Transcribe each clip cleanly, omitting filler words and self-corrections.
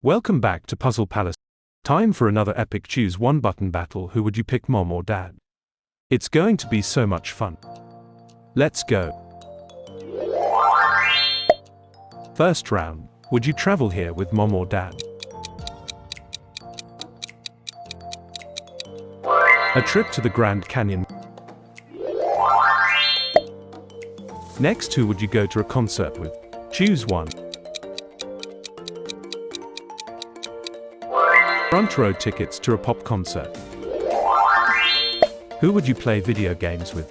Welcome back to Puzzle Palace. Time for another epic choose one button battle. Who would you pick, mom or dad? It's going to be so much fun. Let's go. First round. Would you travel here with mom or dad? A trip to the Grand Canyon. Next, who would you go to a concert with? Choose one. Front row tickets to a pop concert. Who would you play video games with?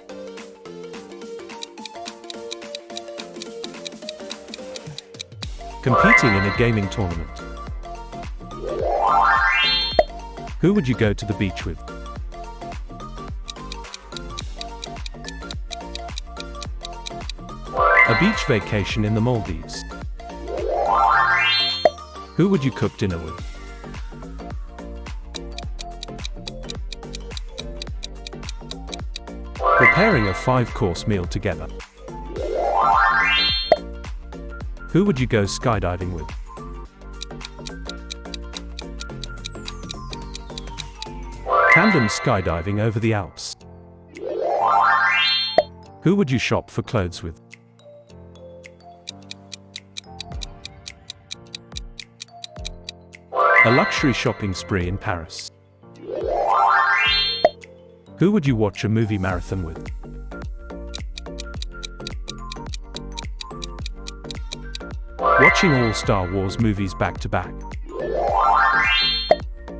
Competing in a gaming tournament. Who would you go to the beach with? A beach vacation in the Maldives. Who would you cook dinner with? Preparing a 5-course meal together. Who would you go skydiving with? Tandem skydiving over the Alps. Who would you shop for clothes with? A luxury shopping spree in Paris. Who would you watch a movie marathon with? Watching all Star Wars movies back to back.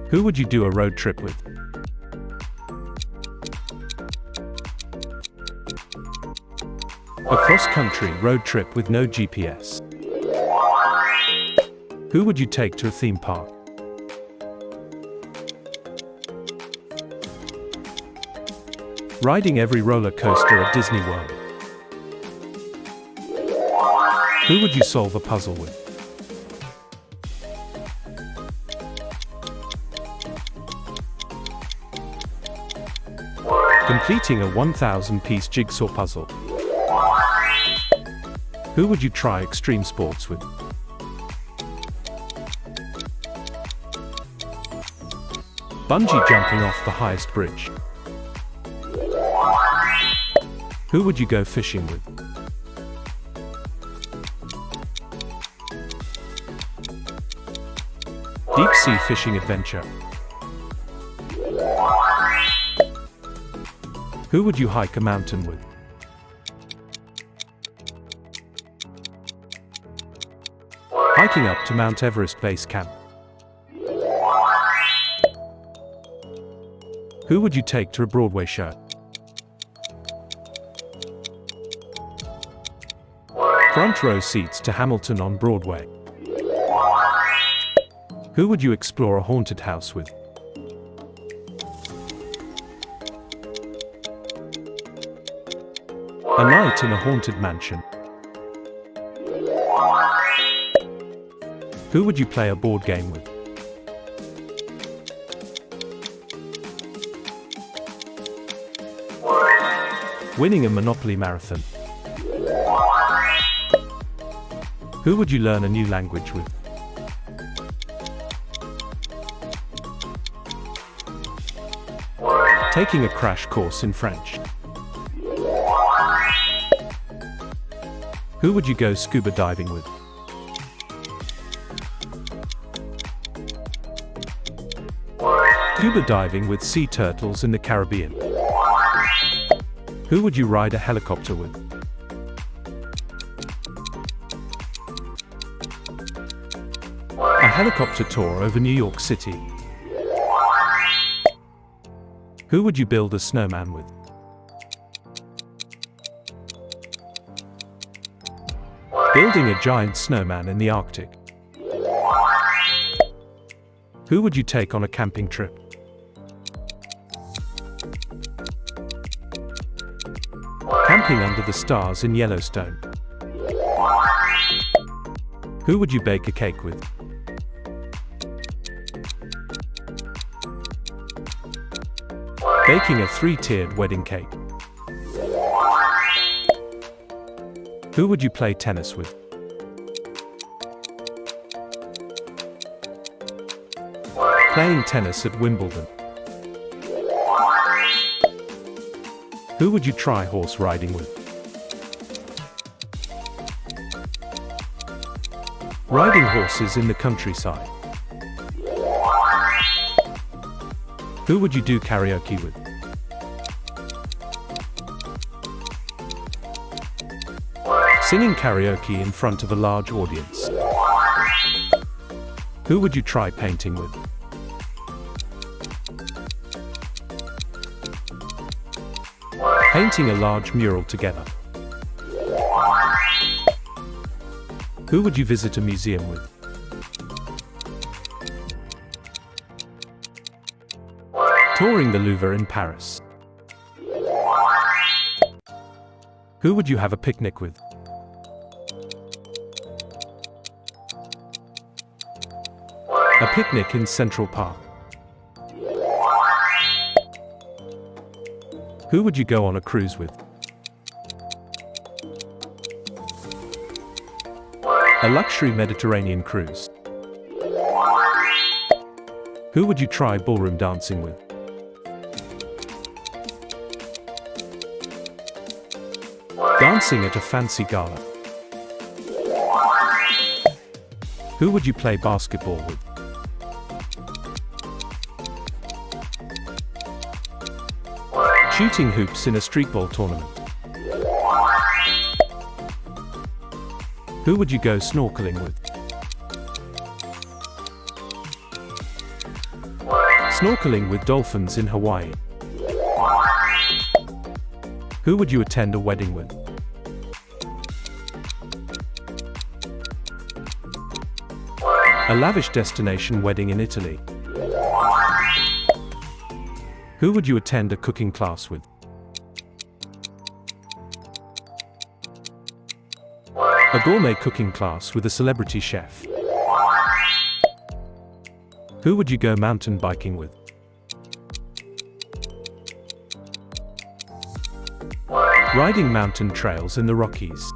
Who would you do a road trip with? A cross-country road trip with no GPS. Who would you take to a theme park? Riding every roller coaster at Disney World. Who would you solve a puzzle with? Completing a 1,000-piece jigsaw puzzle. Who would you try extreme sports with? Bungee jumping off the highest bridge. Who would you go fishing with? Deep sea fishing adventure. Who would you hike a mountain with? Hiking up to Mount Everest Base Camp. Who would you take to a Broadway show? Front row seats to Hamilton on Broadway. Who would you explore a haunted house with? A night in a haunted mansion. Who would you play a board game with? Winning a Monopoly marathon. Who would you learn a new language with? Taking a crash course in French. Who would you go scuba diving with? Scuba diving with sea turtles in the Caribbean. Who would you ride a helicopter with? A helicopter tour over New York City. Who would you build a snowman with? Building a giant snowman in the Arctic. Who would you take on a camping trip? Camping under the stars in Yellowstone. Who would you bake a cake with? Baking a 3-tiered wedding cake. Who would you play tennis with? Playing tennis at Wimbledon. Who would you try horse riding with? Riding horses in the countryside. Who would you do karaoke with? Singing karaoke in front of a large audience. Who would you try painting with? Painting a large mural together. Who would you visit a museum with? Touring the Louvre in Paris. Who would you have a picnic with? A picnic in Central Park. Who would you go on a cruise with? A luxury Mediterranean cruise. Who would you try ballroom dancing with? Dancing at a fancy gala. Who would you play basketball with? Shooting hoops in a streetball tournament. Who would you go snorkeling with? Snorkeling with dolphins in Hawaii. Who would you attend a wedding with? A lavish destination wedding in Italy. Who would you attend a cooking class with? A gourmet cooking class with a celebrity chef. Who would you go mountain biking with? Riding mountain trails in the Rockies.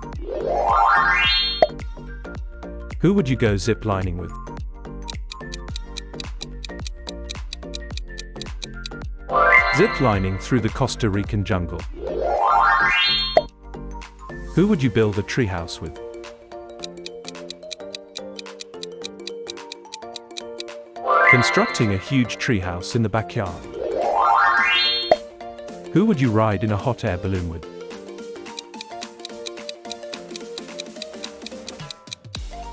Who would you go zip lining with? Zip lining through the Costa Rican jungle. Who would you build a treehouse with? Constructing a huge treehouse in the backyard. Who would you ride in a hot air balloon with?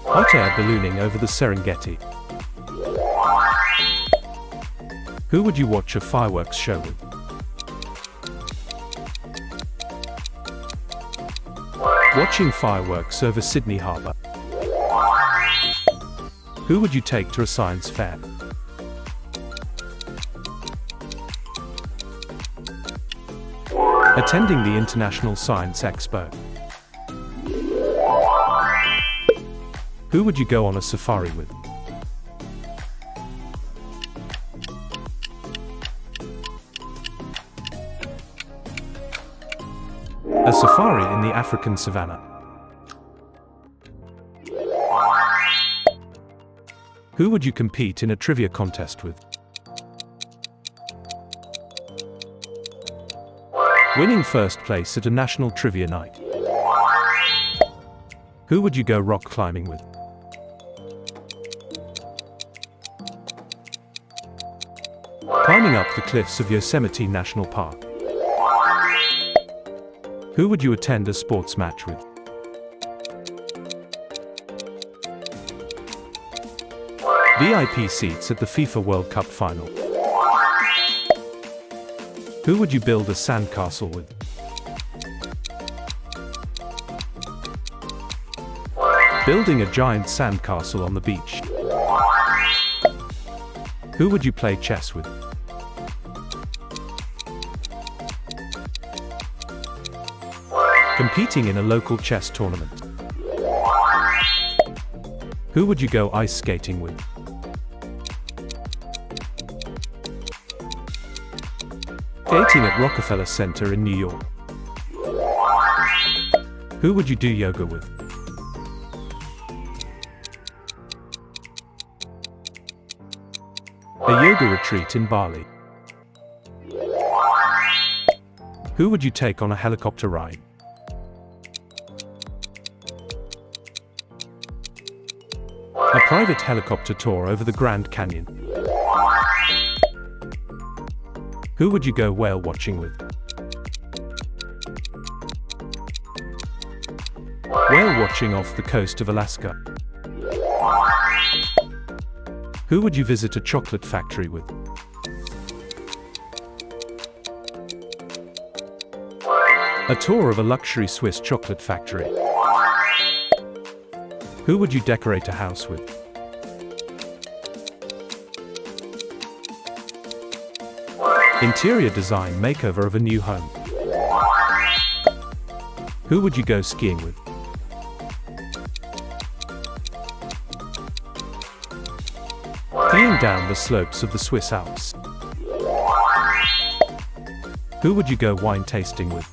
Hot air ballooning over the Serengeti. Who would you watch a fireworks show with? Watching fireworks over Sydney Harbour. Who would you take to a science fair? Attending the International Science Expo. Who would you go on a safari with? A safari in the African savannah. Who would you compete in a trivia contest with? Winning first place at a national trivia night. Who would you go rock climbing with? Climbing up the cliffs of Yosemite National Park. Who would you attend a sports match with? VIP seats at the FIFA World Cup final. Who would you build a sandcastle with? Building a giant sandcastle on the beach. Who would you play chess with? Competing in a local chess tournament. Who would you go ice skating with? Skating at Rockefeller Center in New York. Who would you do yoga with? A yoga retreat in Bali. Who would you take on a helicopter ride? A private helicopter tour over the Grand Canyon. Who would you go whale watching with? Whale watching off the coast of Alaska. Who would you visit a chocolate factory with? A tour of a luxury Swiss chocolate factory. Who would you decorate a house with? Interior design makeover of a new home. Who would you go skiing with? Skiing down the slopes of the Swiss Alps. Who would you go wine tasting with?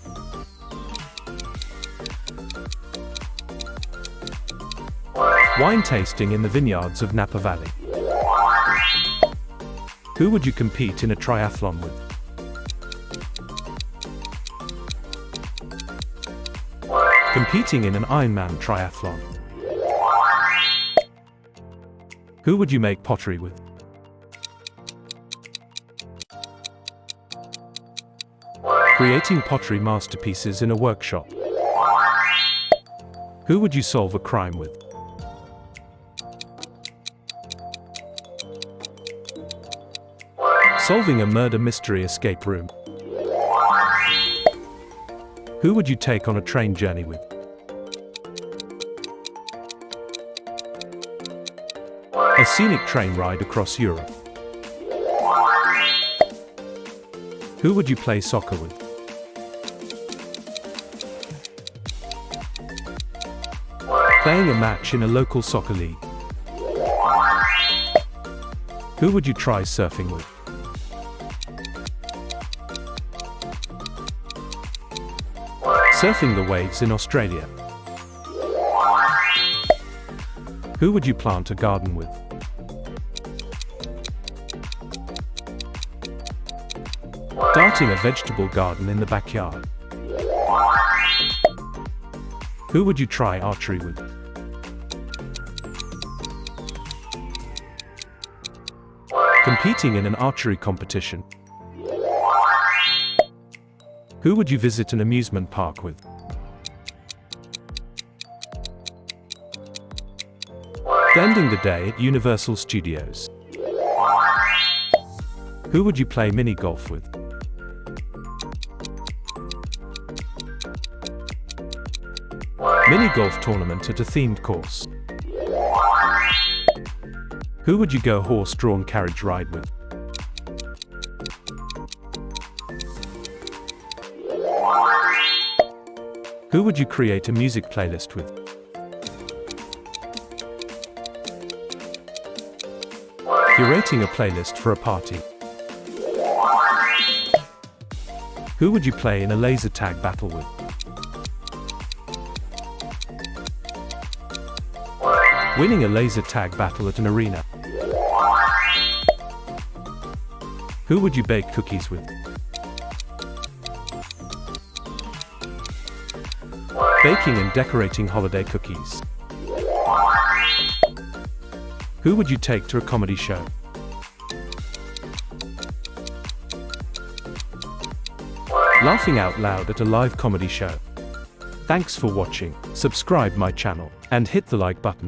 Wine tasting in the vineyards of Napa Valley. Who would you compete in a triathlon with? Competing in an Ironman triathlon. Who would you make pottery with? Creating pottery masterpieces in a workshop. Who would you solve a crime with? Solving a murder mystery escape room. Who would you take on a train journey with? A scenic train ride across Europe. Who would you play soccer with? Playing a match in a local soccer league. Who would you try surfing with? Surfing the waves in Australia. Who would you plant a garden with? Starting a vegetable garden in the backyard. Who would you try archery with? Competing in an archery competition. Who would you visit an amusement park with? Spending the day at Universal Studios. Who would you play mini golf with? Mini golf tournament at a themed course. Who would you go horse-drawn carriage ride with? Who would you create a music playlist with? Curating a playlist for a party. Who would you play in a laser tag battle with? Winning a laser tag battle at an arena. Who would you bake cookies with? Baking and decorating holiday cookies. Who would you take to a comedy show? Laughing out loud at a live comedy show. Thanks for watching. Subscribe my channel and hit the like button.